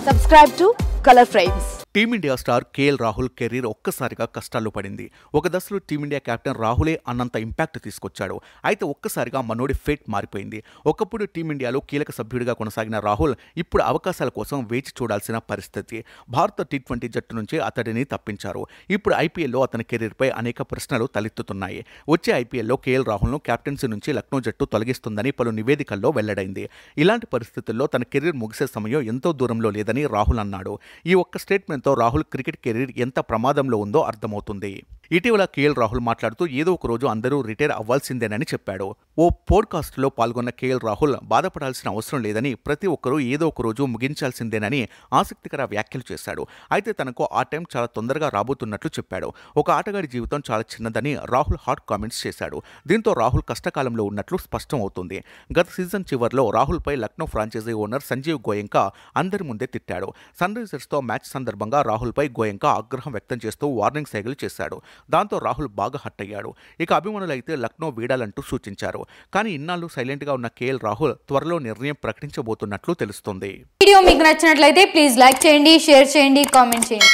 Subscribe to Color Frames. Team India star KL Rahul career ఒక్కసారిగా కష్టాల్లో పడింది. ఒక దశలో టీమిండియా కెప్టెన్ రాహులే అన్నంత ఇంపాక్ట్ తీసుకొచ్చాడు. అయితే ఒక్కసారిగా మనోడి ఫేట్ మారిపోయింది. ఒకప్పుడు టీమిండియాలో కీలక సభ్యుడిగా కొనసాగిన రాహుల్ ఇప్పుడు అవకాశాల కోసం వేచి చూడాల్సిన పరిస్థితి. భారత టీ20 జట్టు నుంచి అతడిని తప్పించారు. ఇప్పుడు ఐపీఎల్లో అతని కెరీర్పై అనేక ప్రశ్నలు తలెత్తుతున్నాయి. వచ్చే ఐపీఎల్లో కేఎల్ రాహుల్ను కెప్టెన్సీ నుంచి లక్నో జట్టు తొలగిస్తుందని పలు నివేదికల్లో వెల్లడైంది. ఇలాంటి పరిస్థితుల్లో తన కెరీర్ ముగిసే సమయం ఎంతో దూరంలో లేదని రాహుల్ అన్నాడు. ఈ ఒక్క స్టేట్మెంట్ తో రాహుల్ క్రికెట్ కెరీర్ ఎంత ప్రమాదంలో ఉందో అర్థమవుతుంది. ఇటీవల కేఎల్ రాహుల్ మాట్లాడుతూ ఏదో ఒక రోజు అందరూ రిటైర్ అవ్వాల్సిందేనని చెప్పాడు. ఓ పోడ్కాస్ట్ లో పాల్గొన్న కేఎల్ రాహుల్ బాధపడాల్సిన అవసరం లేదని, ప్రతి ఒక్కరూ ఏదో ఒక రోజు ముగించాల్సిందేనని ఆసక్తికర వ్యాఖ్యలు చేశాడు. అయితే తనకు ఆ టైం చాలా తొందరగా రాబోతున్నట్లు చెప్పాడు. ఒక ఆటగాడి జీవితం చాలా చిన్నదని రాహుల్ హాట్ కామెంట్స్ చేశాడు. దీంతో రాహుల్ కష్టకాలంలో ఉన్నట్లు స్పష్టం అవుతుంది. గత సీజన్ చివర్లో రాహుల్ పై లక్నో ఫ్రాంచైజీ ఓనర్ సంజీవ్ గోయంకా అందరి ముందే తిట్టాడు. సన్ రైజర్స్ తో మ్యాచ్ సందర్భంగా రాహుల్ పై గోయంకా ఆగ్రహం వ్యక్తం చేస్తూ వార్నింగ్ సైగలు చేశాడు. దాంతో రాహుల్ బాగా హర్ట్ అయ్యాడు. ఇక అభిమానులు అయితే లక్నో వీడాలంటూ సూచించారు. కానీ ఇన్నాళ్ళు సైలెంట్ గా ఉన్న కేఎల్ రాహుల్ త్వరలో నిర్ణయం ప్రకటించబోతున్నట్లు తెలుస్తుంది. వీడియో మీకు నచ్చినట్లయితే ప్లీజ్ లైక్ చేయండి, షేర్ చేయండి, కామెంట్ చేయండి.